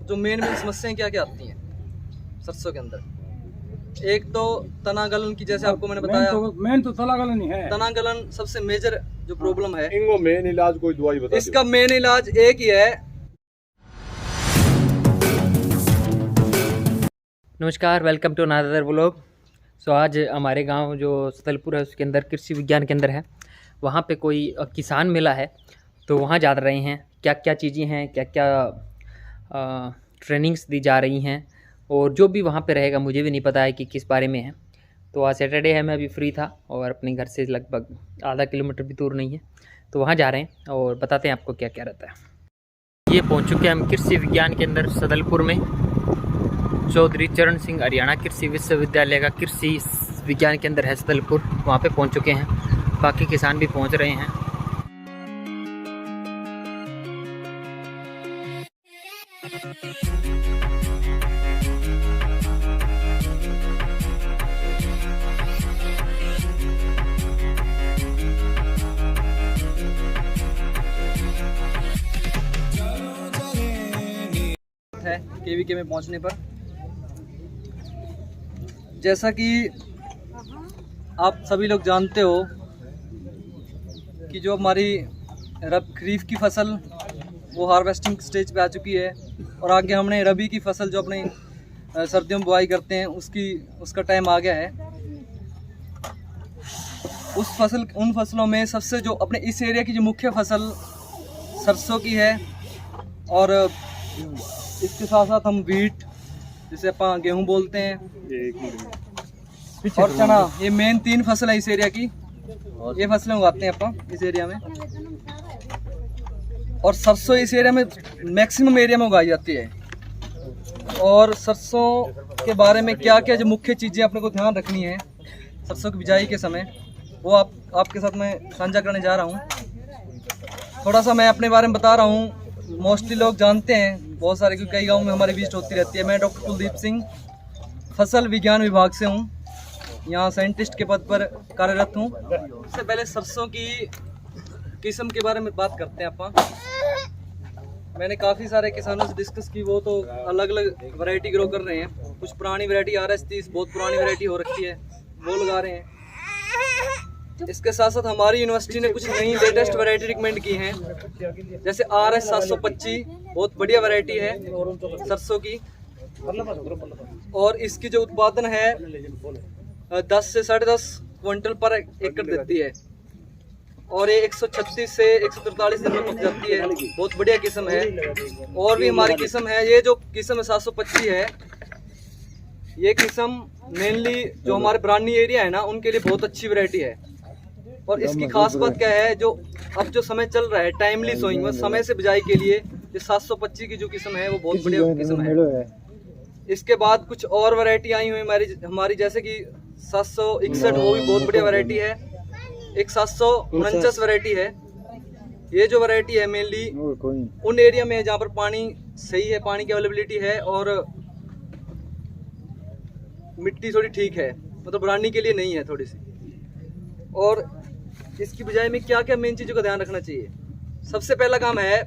जो मेन समस्याएं क्या क्या आती हैं सरसों के अंदर। एक तो तना गलन की, जैसे आपको मैंने बताया मेन तो तना गलन ही है। तना गलन सबसे मेजर जो प्रॉब्लम है। इनको मेन इलाज कोई दवाई बता इसका मेन इलाज एक ही है। नमस्कार, वेलकम टू अनदर व्लॉग। सो आज हमारे गांव जो सतलपुर है उसके अंदर कृषि विज्ञान केंद्र है, वहाँ पे कोई किसान मेला है, तो वहाँ जा रहे हैं। क्या क्या चीज़ें हैं, क्या क्या ट्रेनिंग्स दी जा रही हैं, और जो भी वहाँ पे रहेगा मुझे भी नहीं पता है कि किस बारे में है। तो आज सैटरडे है, मैं अभी फ्री था और अपने घर से लगभग आधा किलोमीटर भी दूर नहीं है, तो वहाँ जा रहे हैं और बताते हैं आपको क्या क्या रहता है। ये पहुँच चुके हैं हम कृषि विज्ञान केंद्र सतलपुर में। चौधरी चरण सिंह हरियाणा कृषि विश्वविद्यालय का कृषि विज्ञान केंद्र है सतलपुर, वहाँ पे पहुँच चुके हैं। बाकी किसान भी पहुँच रहे हैं। है केवीके में पहुंचने पर, जैसा कि आप सभी लोग जानते हो कि जो हमारी खरीफ की फसल वो हार्वेस्टिंग स्टेज पे आ चुकी है, और आगे हमने रबी की फसल जो अपने सर्दियों में बुआई करते हैं उसका टाइम आ गया है। उन फसलों में सबसे जो अपने इस एरिया की जो मुख्य फसल सरसों की है, और इसके साथ साथ हम वीट, जिसे अपन गेहूं बोलते हैं, और चना, ये मेन 3 फसल है इस एरिया की। ये फसलें उगाते हैं अपन इस एरिया में, और सरसों इस एरिया में मैक्सिमम एरिया में उगाई जाती है। और सरसों के बारे में क्या क्या जो मुख्य चीज़ें अपने को ध्यान रखनी है सरसों की बिजाई के समय, वो आपके साथ मैं साझा करने जा रहा हूँ। थोड़ा सा मैं अपने बारे में बता रहा हूँ। मोस्टली लोग जानते हैं बहुत सारे, क्योंकि कई गाँव में हमारी विजिट होती रहती है। मैं डॉक्टर कुलदीप सिंह फसल विज्ञान विभाग से हूँ, यहाँ साइंटिस्ट के पद पर कार्यरत हूँ। इससे पहले सरसों की किस्म के बारे में बात करते हैं अपन। मैंने काफ़ी सारे किसानों से डिस्कस की, वो तो अलग अलग वैरायटी ग्रो कर रहे हैं। कुछ पुरानी वैरायटी RS30 बहुत पुरानी वैरायटी हो रखी है, वो लगा रहे हैं। इसके साथ साथ हमारी यूनिवर्सिटी ने कुछ नई लेटेस्ट वैरायटी रिकमेंड की हैं, जैसे RS725 बहुत बढ़िया वैरायटी है सरसों की, और इसकी जो उत्पादन है 10 से 10.5 क्विंटल पर एकड़ देती है, और ये 136 से 143 दिन में पक जाती है। बहुत बढ़िया किस्म है। और भी हमारी किस्म है, ये जो किस्म है 725 है, ये किस्म मेनली जो हमारे ब्रानी एरिया है ना, उनके लिए बहुत अच्छी वैरायटी है। और इसकी खास बात क्या है, जो अब जो समय चल रहा है टाइमली सोइंग, समय से बिजाई के लिए ये 725 की जो किस्म है वो बहुत बढ़िया किस्म है। इसके बाद कुछ और वैरायटी आई हुई हमारी, जैसे कि 761, वो भी बहुत बढ़िया वैरायटी है। एक 749 वैरायटी है। ये जो वैरायटी है मेनली उन एरिया में है जहाँ पर पानी सही है, पानी की अवेलेबिलिटी है, और मिट्टी थोड़ी ठीक है, मतलब ब्रांडी के लिए नहीं है थोड़ी सी। और इसकी बिजाई में क्या क्या मेन चीज़ों का ध्यान रखना चाहिए। सबसे पहला काम है,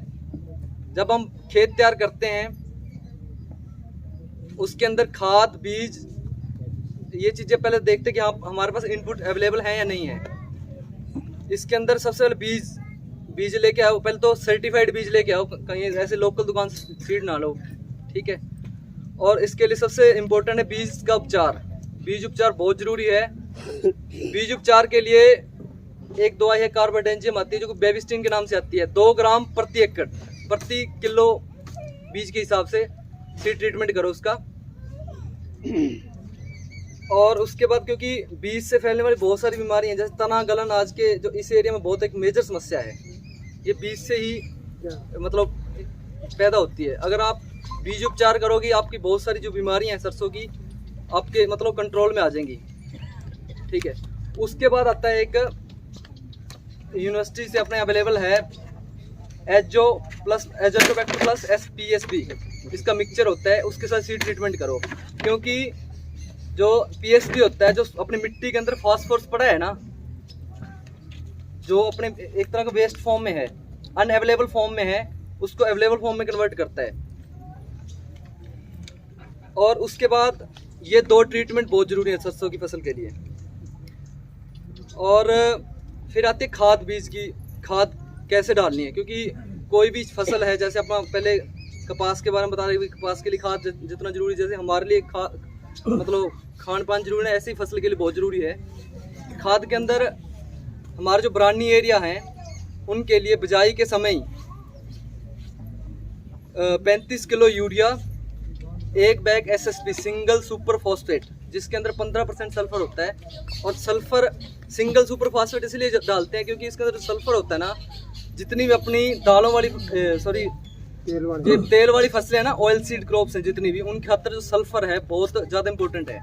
जब हम खेत तैयार करते हैं उसके अंदर खाद, बीज, ये चीज़ें पहले देखते हैं कि हाँ हमारे पास इनपुट अवेलेबल है या नहीं है। इसके अंदर सबसे पहले बीज लेके आओ। पहले तो सर्टिफाइड बीज लेके आओ, कहीं ऐसे लोकल दुकान सीड ना लो, ठीक है। और इसके लिए सबसे इम्पोर्टेंट है बीज का उपचार। बीज उपचार बहुत ज़रूरी है। बीज उपचार के लिए एक दवाई है कार्बाडेंजियम आती है, जो बेबिस्टिन के नाम से आती है। 2 ग्राम प्रति एकड़ प्रति किलो बीज के हिसाब से सीड ट्रीटमेंट करो उसका। और उसके बाद, क्योंकि बीज से फैलने वाली बहुत सारी बीमारियां, जैसे तना गलन आज के जो इस एरिया में बहुत एक मेजर समस्या है, ये बीज से ही मतलब पैदा होती है। अगर आप बीज उपचार करोगे, आपकी बहुत सारी जो बीमारियां हैं सरसों की आपके मतलब कंट्रोल में आ जाएंगी, ठीक है। उसके बाद आता है एक यूनिवर्सिटी से अपने अवेलेबल है एजोटोबैक्टर प्लस SPSP, इसका मिक्सचर होता है, उसके साथ सीड ट्रीटमेंट करो। क्योंकि जो PSP होता है, जो अपनी मिट्टी के अंदर फास्फोरस पड़ा है ना, जो अपने एक तरह का वेस्ट फॉर्म में है, अनअवेलेबल फॉर्म में है, उसको अवेलेबल फॉर्म में कन्वर्ट करता है। और उसके बाद ये 2 ट्रीटमेंट बहुत ज़रूरी है सरसों की फसल के लिए। और फिर आती है खाद बीज की, खाद कैसे डालनी है, क्योंकि कोई भी फसल है, जैसे अपना पहले कपास के बारे में बता रहे हैं, कपास के लिए खाद जितना जरूरी, जैसे हमारे लिए मतलब खान पान जरूरी है, ऐसे ही फसल के लिए बहुत ज़रूरी है। खाद के अंदर हमारे जो बरानी एरिया हैं उनके लिए बिजाई के समय 35 kilo urea, 1 bag SSP single super phosphate, जिसके अंदर 15% सल्फर होता है। और सल्फर सिंगल सुपर फॉस्फेट इसलिए डालते हैं क्योंकि इसके अंदर जो सल्फर होता है ना, जितनी भी अपनी दालों वाली तेल वाली फसलें हैं ना, ऑयल सीड क्रॉप्स हैं जितनी भी, उनके खातर जो सल्फर है बहुत ज़्यादा इंपॉर्टेंट है।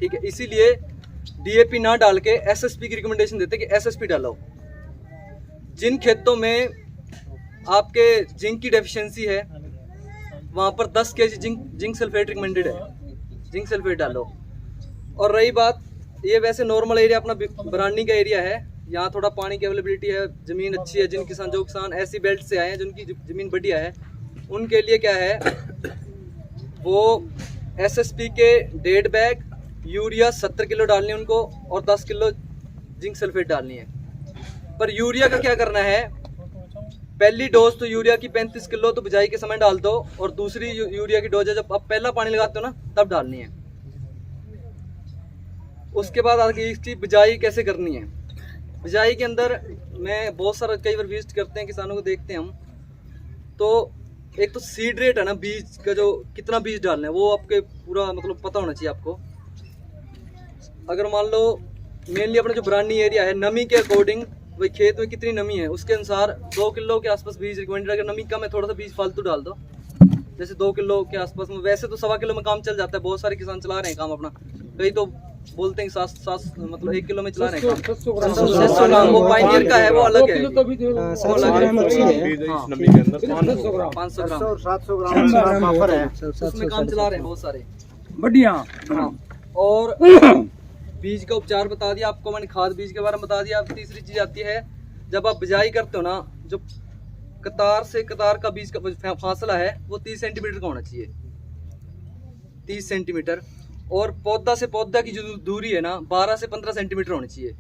ठीक है, इसीलिए DAP ना डाल के SSP की रिकमेंडेशन देते हैं कि SSP डालो। जिन खेतों में आपके जिंक की डेफिशिएंसी है वहाँ पर 10 kg जिंक सल्फेट रिकमेंडेड है, जिंक सल्फेट डालो। और रही बात, ये वैसे नॉर्मल एरिया अपना बरानी का एरिया है, यहाँ थोड़ा पानी की अवेलेबिलिटी है, ज़मीन अच्छी है, जो किसान ऐसी बेल्ट से आए हैं जिनकी ज़मीन बढ़िया है, उनके लिए क्या है, वो SSP के 1.5 बैग यूरिया 70 किलो डालनी है उनको, और 10 किलो जिंक सल्फेट डालनी है। पर यूरिया का क्या करना है, पहली डोज तो यूरिया की 35 किलो तो बिजाई के समय डाल दो, और दूसरी यूरिया की डोज है जब आप पहला पानी लगाते हो ना तब डालनी है। उसके बाद आगे इसकी बिजाई कैसे करनी है। बिजाई के अंदर मैं बहुत सारा कई बार विजिट करते हैं, किसानों को देखते हैं हम, तो एक तो सीड रेट है ना, बीज का जो कितना बीज डालना है वो आपके पूरा मतलब पता होना चाहिए आपको। अगर मान लो मेनली अपना जो बरानी एरिया है, नमी के अकॉर्डिंग वही खेत में कितनी नमी है उसके अनुसार 2 किलो के आसपास बीज रिकमेंडेड। अगर नमी कम है थोड़ा सा बीज फालतू डाल दो, जैसे 2 किलो के आसपास में, वैसे तो 1.25 किलो में काम चल जाता है, बहुत सारे किसान चला रहे हैं काम अपना, कई तो बोलते हैं 7 मतलब 1 किलो में चला रहे हैं काम। 600 ग्राम वो पाइनियर का है, वो अलग है, 500 ग्राम 700 ग्राम उसमें काम चला रहे हैं बहुत सारे बढ़िया। हाँ। और बीज का उपचार बता दिया आपको मैंने, खाद बीज के बारे में बता दिया। अब तीसरी चीज आती है, जब आप बिजाई करते हो ना, जो कतार से कतार का बीज का फासला है वो 30 सेंटीमीटर का होना चाहिए, 30 सेंटीमीटर। और पौधा से पौधा की जो दूरी है ना 12 से 15 सेंटीमीटर होनी चाहिए,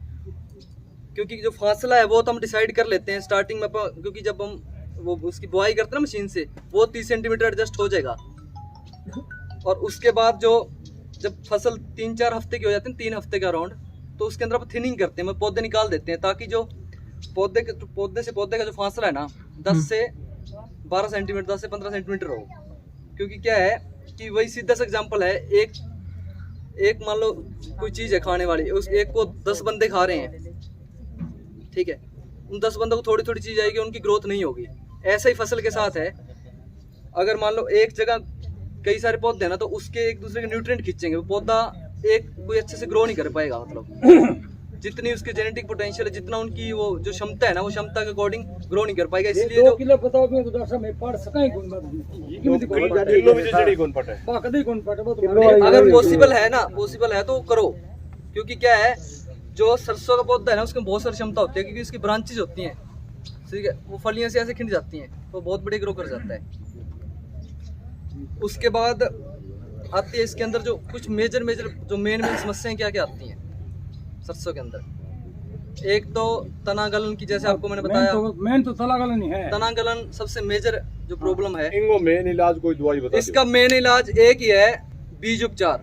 क्योंकि जो फासला है वो तो हम डिसाइड कर लेते हैं स्टार्टिंग में, क्योंकि जब हम वो उसकी बुआई करते हैं ना मशीन से, वो 30 सेंटीमीटर एडजस्ट हो जाएगा। और उसके बाद जो जब फसल 3-4 हफ्ते की हो जाती है, 3 हफ्ते का अराउंड, तो उसके अंदर आप थिनिंग करते हैं, पौधे निकाल देते हैं, ताकि जो पौधे से पौधे का जो फासला है ना 10 से 12 सेंटीमीटर, 10 से 15 सेंटीमीटर हो। क्योंकि क्या है कि वही सीधा सा एग्जाम्पल है, एक मान लो कोई चीज़ है खाने वाली, उस एक को 10 बंदे खा रहे हैं, ठीक है, उन 10 बंदों को थोड़ी थोड़ी चीज़ आएगी, उनकी ग्रोथ नहीं होगी। ऐसा ही फसल के साथ है, अगर मान लो एक जगह कई सारे पौधे हैं ना, तो उसके एक दूसरे के न्यूट्रिएंट खींचेंगे, वो पौधा एक कोई अच्छे से ग्रो नहीं कर पाएगा। मतलब जितनी उसके जेनेटिक पोटेंशियल है, जितना उनकी वो जो क्षमता है ना, वो क्षमता के अकॉर्डिंग ग्रो नहीं कर पाएगा। इसलिए 2 किलो बताओ मैं तो डॉक्टर साहब मैं पढ़ सका ही कौन बात अगर पॉसिबल है ना, पॉसिबल है तो करो। क्योंकि क्या है, जो सरसों का पौधा है ना उसमें बहुत सारी क्षमता होती है, क्योंकि उसकी ब्रांचेज होती हैं, ठीक है, वो फलियां से ऐसे खिंच जाती हैं, तो बहुत बड़े ग्रो कर जाता है। उसके बाद आती है इसके अंदर जो कुछ मेजर जो मेन समस्याएं क्या क्या आती हैं सरसों के अंदर। एक तो तना गलन की, जैसे आपको मैंने बताया, मेन तो तना गलन ही है। तना गलन सबसे मेजर जो प्रॉब्लम है। इनको मेन इलाज कोई दवाई बता इसका मेन इलाज एक ही है, बीज उपचार।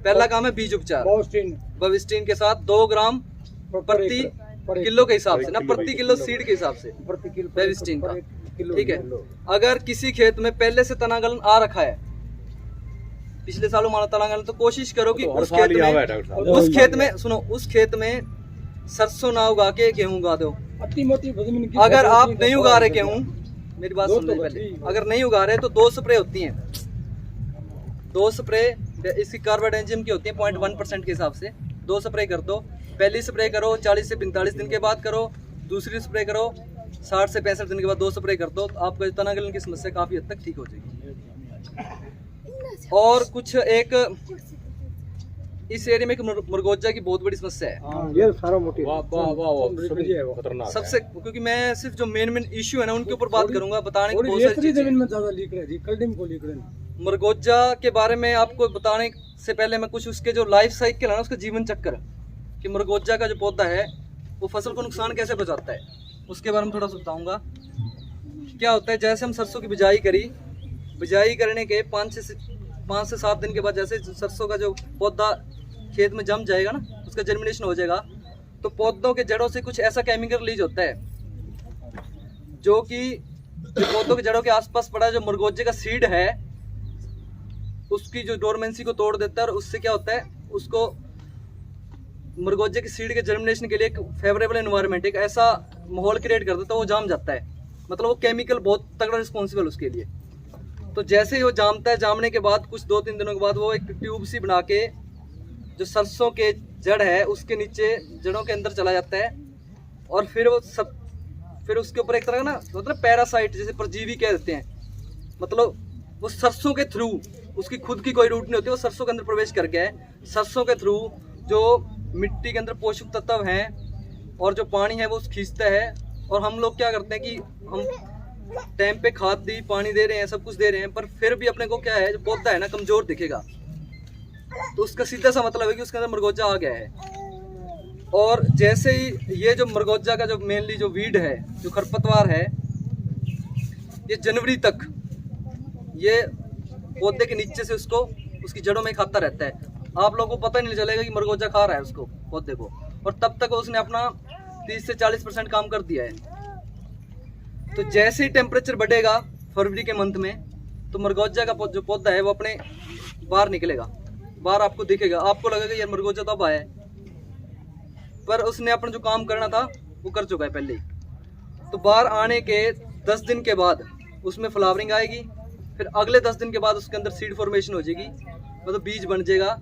पहला काम है बीज उपचार, बविस्टीन के साथ 2 ग्राम प्रति किलो के हिसाब से ना, प्रति किलो सीड के हिसाब से बविस्टीन का, ठीक है। अगर किसी खेत में पहले से तना गलन आ रखा है, पिछले सालों मानो तना गलन, तो कोशिश करो कि उस खेत में सुनो, उस खेत में सरसों ना उगा के गेहूं उगा दो। अगर आप नहीं उगा रहे गेहूं, मेरी बात सुन लो पहले, अगर नहीं उगा रहे तो 2 स्प्रे होती हैं, 2 स्प्रे इसकी कार्बाडेंजियम की होती है 0.1% के हिसाब से, 2 स्प्रे कर दो। पहली स्प्रे करो 40 से 45 दिन के बाद करो, दूसरी स्प्रे करो 60 से 65 दिन के बाद 2 स्प्रे कर दो, तो आपका तना गलन की समस्या काफ़ी हद तक ठीक हो जाएगी। और कुछ एक इस एरिया में एक मुरगोजा की बहुत बड़ी समस्या है, ये सारा मोटी सबसे, क्योंकि मैं सिर्फ जो मेन इशू है ना उनके ऊपर बात करूंगा, बताने को बहुत सारी चीजें जमीन में ज्यादा लीक रही, कल्डिंग को लीक रही मरगोजा के बारे में आपको बताने से पहले मैं कुछ उसके जो लाइफ साइकिल है ना, उसका जीवन चक्र कि मरगोजा का जो पौधा है वो फसल को नुकसान कैसे पहुंचाता है उसके बारे में थोड़ा सा बताऊंगा। क्या होता है, जैसे हम सरसों की बिजाई करी, बिजाई करने के 5 से 7 दिन के बाद जैसे सरसों का जो पौधा खेत में जम जाएगा ना, उसका जर्मिनेशन हो जाएगा, तो पौधों के जड़ों से कुछ ऐसा केमिकल रिलीज होता है जो कि पौधों के जड़ों के आसपास पड़ा जो मरगोजे का सीड है उसकी जो डोरमेंसी को तोड़ देता है, और उससे क्या होता है, उसको मरगोजे के सीड के जर्मिनेशन के लिए एक फेवरेबल एनवायरनमेंट, एक ऐसा माहौल क्रिएट कर देता है, वो जाम जाता है। मतलब वो केमिकल बहुत तगड़ा रिस्पॉन्सिबल उसके लिए। तो जैसे ही वो जामता है, जामने के बाद कुछ 2-3 दिनों के बाद वो एक ट्यूब सी बना के जो सरसों के जड़ है उसके नीचे जड़ों के अंदर चला जाता है, और फिर उसके ऊपर एक तरह का ना मतलब पैरासाइट जैसे परजीवी कह देते हैं, मतलब वो सरसों के थ्रू, उसकी खुद की कोई रूट नहीं होती, वो सरसों के अंदर प्रवेश कर गया है। सरसों के थ्रू जो मिट्टी के अंदर पोषक तत्व हैं और जो पानी है वो खींचता है, और हम लोग क्या करते हैं कि हम टाइम पे खाद दी, पानी दे रहे हैं, सब कुछ दे रहे हैं, पर फिर भी अपने को क्या है, जो पौधा है ना कमजोर दिखेगा, तो उसका सीधा सा मतलब है कि उसके अंदर मरगोजा आ गया है। और जैसे ही ये जो मरगोजा का जो मेनली जो वीड है, जो खरपतवार है, ये जनवरी तक ये पौधे के नीचे से उसको उसकी जड़ों में खाता रहता है। आप लोगों को पता नहीं चलेगा कि मरगोजा खा रहा है उसको, पौधे को, और तब तक उसने अपना 30 से 40% काम कर दिया है। तो जैसे ही टेम्परेचर बढ़ेगा फरवरी के मंथ में, तो मरगोजा का जो पौधा है वो अपने बाहर निकलेगा, बाहर आपको दिखेगा, आपको लगेगा यार मरगोजा तो अब आया है, पर उसने अपना जो काम करना था वो कर चुका है पहले ही। तो बाहर आने के 10 दिन के बाद उसमें फ्लावरिंग आएगी, फिर अगले 10 दिन के बाद उसके अंदर सीड फॉर्मेशन हो जाएगी, मतलब बीज बन जाएगा।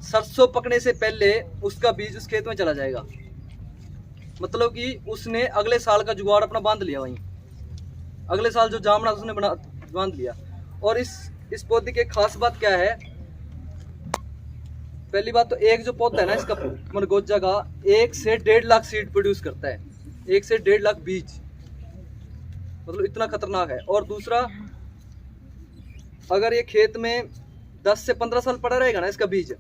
सरसों पकने से पहले उसका बीज उस खेत में चला जाएगा, मतलब कि उसने अगले साल का जुगाड़ अपना बांध लिया, वहीं अगले साल जो जामना उसने बांध लिया। और इस पौधे की खास बात क्या है, पहली बात तो एक जो पौधा है ना इसका मरगोजा का 1 से 1.5 लाख सीड प्रोड्यूस करता है, 1 से 1.5 लाख बीज, मतलब इतना खतरनाक है। और दूसरा, अगर ये खेत में 10 से 15 साल पड़ा रहेगा ना इसका बीज,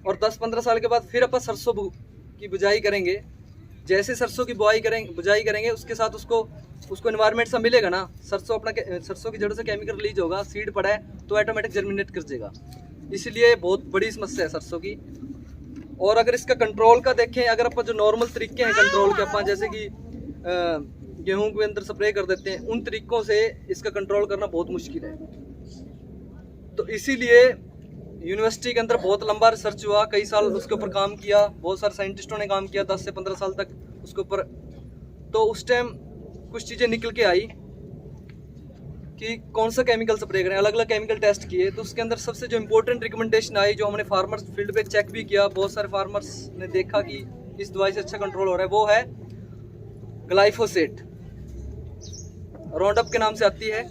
और 10-15 साल के बाद फिर अपन सरसों की बुझाई करेंगे, जैसे सरसों की बुझाई करेंगे उसके साथ उसको एनवायरनमेंट सा मिलेगा ना, सरसों की जड़ों से केमिकल रिलीज होगा, सीड पड़ा है तो ऑटोमेटिक जर्मिनेट कर जाएगा। इसलिए बहुत बड़ी समस्या है सरसों की। और अगर इसका कंट्रोल का देखें, अगर अपन जो नॉर्मल तरीके हैं कंट्रोल के, अपन जैसे कि गेहूं के अंदर स्प्रे कर देते हैं, उन तरीकों से इसका कंट्रोल करना बहुत मुश्किल है। तो इसीलिए यूनिवर्सिटी के अंदर बहुत लंबा रिसर्च हुआ, कई साल उसके ऊपर काम किया, बहुत सारे साइंटिस्टों ने काम किया 10 से 15 साल तक उसके ऊपर। तो उस टाइम कुछ चीज़ें निकल के आई कि कौन सा केमिकल स्प्रे करें, अलग अलग केमिकल टेस्ट किए। तो उसके अंदर सबसे जो इम्पोर्टेंट रिकमेंडेशन आई, जो हमने फार्मर्स फील्ड पे चेक भी किया, बहुत सारे फार्मर्स ने देखा कि इस दवाई से अच्छा कंट्रोल हो रहा है, वो है ग्लाइफोसेट, राउंडअप के नाम से आती है।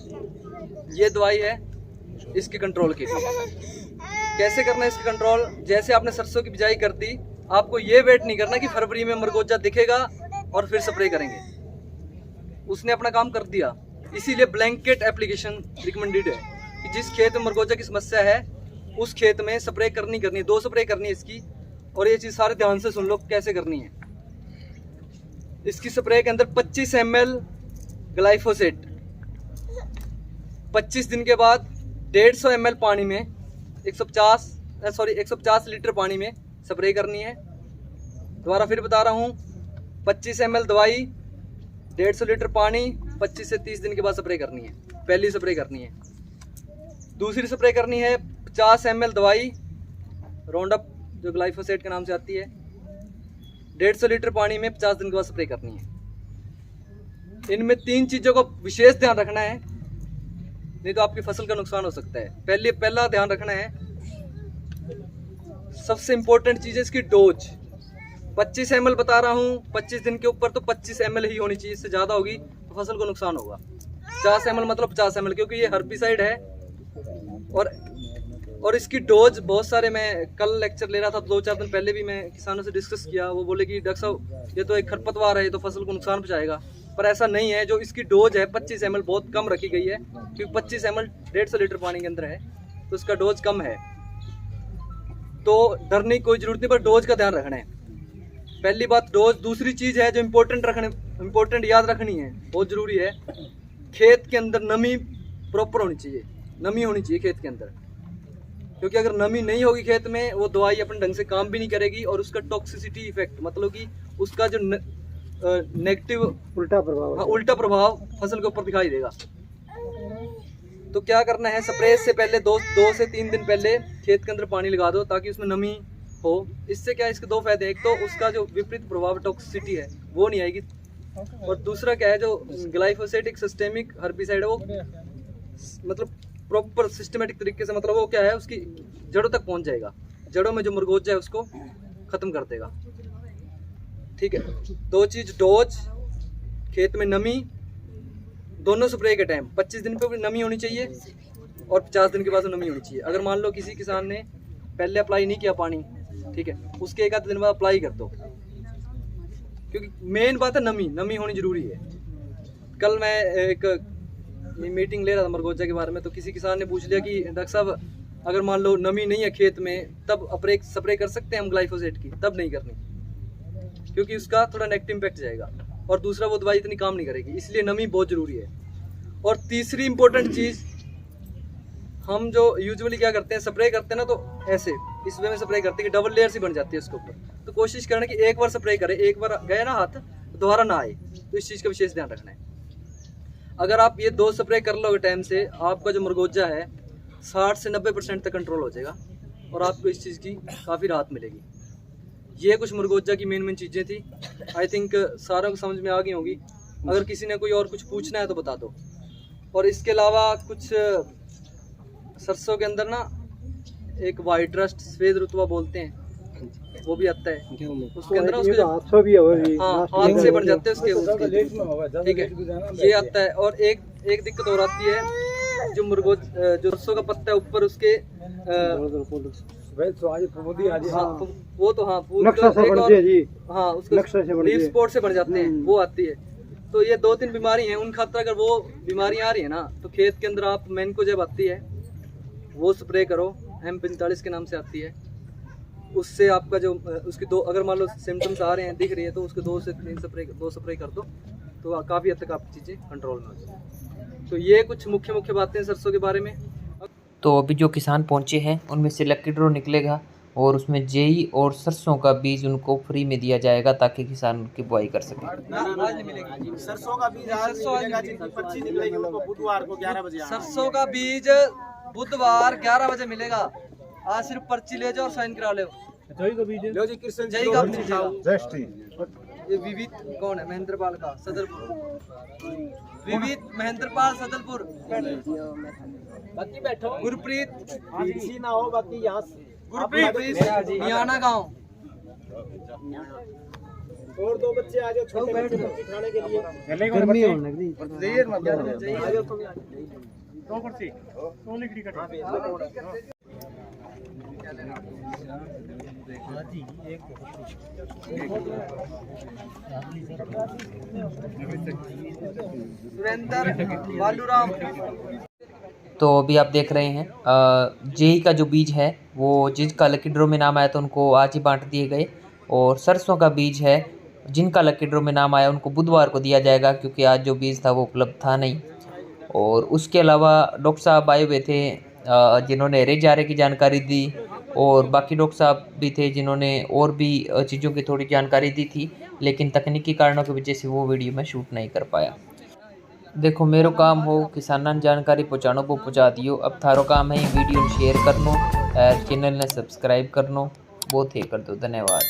ये दवाई है इसके कंट्रोल के लिए। कैसे करना है इसका कंट्रोल, जैसे आपने सरसों की बिजाई कर दी, आपको ये वेट नहीं करना कि फरवरी में मरगोजा दिखेगा और फिर स्प्रे करेंगे, उसने अपना काम कर दिया। इसीलिए ब्लैंकेट एप्लीकेशन रिकमेंडेड है कि जिस खेत में मरगोजा की समस्या है उस खेत में स्प्रे करनी है, 2 स्प्रे करनी है इसकी। और ये चीज़ सारे ध्यान से सुन लो कैसे करनी है। इसकी स्प्रे के अंदर 25 ml ग्लाइफोसेट, 25 दिन के बाद 150 ml पानी में 150 लीटर पानी में स्प्रे करनी है। दोबारा फिर बता रहा हूँ, 25 ml दवाई, 150 लीटर पानी, 25 से 30 दिन के बाद स्प्रे करनी है। पहली स्प्रे करनी है। दूसरी स्प्रे करनी है 50 ml दवाई, राउंडअप जो ग्लाइफोसेट के नाम से आती है, 150 लीटर पानी में 50 दिन के बाद स्प्रे करनी है। इनमें 3 चीज़ों को विशेष ध्यान रखना है, नहीं तो आपकी फसल का नुकसान हो सकता है। पहला ध्यान रखना है, सबसे इंपॉर्टेंट चीज़ है इसकी डोज। 25 ml बता रहा हूँ, 25 दिन के ऊपर तो 25 ml ही होनी चाहिए, इससे ज़्यादा होगी तो फसल को नुकसान होगा। 50 ml मतलब 50 ml, क्योंकि ये हर्बिसाइड है और इसकी डोज बहुत सारे, मैं कल लेक्चर ले रहा था 2-4 दिन पहले भी मैं किसानों से डिस्कस किया, वो बोले कि डॉक्टर साहब ये तो एक खरपतवार है, ये तो फसल को नुकसान पहुंचाएगा, पर ऐसा नहीं है। जो इसकी डोज है 25 ml बहुत कम रखी गई है, क्योंकि 25 ml 150 लीटर पानी के अंदर है, तो इसका डोज कम है, तो डरने की कोई जरूरत नहीं, पर डोज का ध्यान रखना है। पहली बात डोज। दूसरी चीज है जो इम्पोर्टेंट याद रखनी है, बहुत जरूरी है, खेत के अंदर नमी प्रॉपर होनी चाहिए, नमी होनी चाहिए खेत के अंदर, क्योंकि अगर नमी नहीं होगी खेत में, वो दवाई अपने ढंग से काम भी नहीं करेगी, और उसका टॉक्सिसिटी इफेक्ट, मतलब कि उसका जो नेगेटिव उल्टा प्रभाव फसल के ऊपर दिखाई देगा। तो क्या करना है, स्प्रे से पहले 2 से 3 दिन पहले खेत के अंदर पानी लगा दो, ताकि उसमें नमी हो। इससे क्या है, इसके 2 फायदे हैं, एक तो उसका जो विपरीत प्रभाव टॉक्सिसिटी है वो नहीं आएगी, और दूसरा क्या है, जो ग्लाइफोसेट एक सिस्टेमिक हर्बिसाइड है, वो मतलब प्रॉपर सिस्टमेटिक तरीके से, मतलब वो क्या है, उसकी जड़ों तक पहुंच जाएगा, जड़ों में जो मुरगोजा है उसको खत्म कर देगा। ठीक है, 2 चीज, डोज, खेत में नमी, दोनों स्प्रे के टाइम 25 दिन पे भी नमी होनी चाहिए और 50 दिन के बाद नमी होनी चाहिए। अगर मान लो किसी किसान ने पहले अप्लाई नहीं किया पानी, ठीक है, उसके 1 आध दिन बाद अप्लाई कर दो, क्योंकि मेन बात है नमी होनी जरूरी है। कल मैं एक मीटिंग ले रहा था मरगोजा के बारे में, तो किसी किसान ने पूछ लिया कि डॉक्टर साहब अगर मान लो नमी नहीं है खेत में, तब स्प्रे कर सकते हैं हम ग्लाइफोसेट की? तब नहीं करनी, क्योंकि उसका थोड़ा नेगेटिव इम्पैक्ट जाएगा, और दूसरा वो दवाई इतनी काम नहीं करेगी, इसलिए नमी बहुत जरूरी है। और तीसरी इंपॉर्टेंट चीज, हम जो यूजुअली क्या करते हैं, स्प्रे करते हैं ना, तो ऐसे इस वे में स्प्रे करते हैं कि डबल लेयर सी बन जाती है उसके ऊपर, तो कोशिश करना कि एक बार स्प्रे करें, एक बार गया ना हाथ तो दोबारा ना आए, तो इस चीज का विशेष ध्यान रखना है। अगर आप ये 2 स्प्रे कर लोगे टाइम से, आपका जो मुरगोजा है 60 से 90% तक कंट्रोल हो जाएगा, और आपको इस चीज़ की काफ़ी राहत मिलेगी। ये कुछ मुरगोजा की मेन चीज़ें थी, आई थिंक सारों को समझ में आ गई होगी। अगर किसी ने कोई और कुछ पूछना है तो बता दो। और इसके अलावा कुछ सरसों के अंदर ना एक वाइट रस्ट, सफेद रुतबा बोलते हैं, वो भी आता है उसके अंदर, उसके हाथ से बन जाते हैं उसके, ठीक है, ये आता है। और एक दिक्कत और आती है, जो जो सरसों का पत्ता है ऊपर उसके वो तो लीफ स्पॉट से बन जाते हैं, वो आती है। तो ये 2-3 बीमारी हैं, उन खातर अगर वो बीमारियां आ रही है ना, तो खेत के अंदर आप मैनकोजेब आती है, वो स्प्रे करो, M45 के नाम से आती है, उससे आपका जो उसकी अगर मान लो सिम्टम्स आ रहे हैं, दिख रही है, तो उसके 2 से 3 स्प्रे कर दो, तो काफ़ी हद तक आपकी चीज़ें कंट्रोल में हो जाए। तो ये कुछ मुख्य बातें सरसों के बारे में। तो अभी जो किसान पहुंचे हैं उनमें से लकी ड्रॉ निकलेगा, और उसमें जेई और सरसों का बीज उनको फ्री में दिया जाएगा, ताकि किसान उनकी बुआई कर सके। सरसों का बीज आज मिलेगा, जिनकी पर्ची निकलेगी उनको बुधवार को 11 बजे। सरसों का बीज बुधवार 11 बजे मिलेगा। आज सिर्फ पर्ची ले जाओ और साइन करा लो। लो जी, कृष्ण जय का ये विविध कौन है? महेंद्रपाल का सदरपुर, विविध महेंद्रपाल सदरपुर। बाकी बैठो, गुरप्रीत किसी ना हो, बाकी यहाँ गुरप्रीत मियाना गांव। और 2 बच्चे आ जाओ छोटे बच्चे खाने के लिए। गर्मी होने लगी। सुरेंद्र वालूराम। तो अभी आप देख रहे हैं जेई का जो बीज है, वो जिसका लकी ड्रॉ में नाम आया तो उनको आज ही बांट दिए गए, और सरसों का बीज है जिनका लकी ड्रॉ में नाम आया उनको बुधवार को दिया जाएगा, क्योंकि आज जो बीज था वो उपलब्ध था नहीं। और उसके अलावा डॉक्टर साहब आए हुए थे जिन्होंने रेजारे की जानकारी दी, और बाकी डॉक्टर साहब भी थे जिन्होंने और भी चीज़ों की थोड़ी जानकारी दी थी, लेकिन तकनीकी कारणों की वजह से वो वीडियो में शूट नहीं कर पाया। देखो, मेरो काम हो किसानों ने जानकारी पहुँचानो वो पहुँचा दियो, अब थारो काम है वीडियो शेयर करनो, चैनल ने सब्सक्राइब करनो, बहुत ही कर दो। धन्यवाद।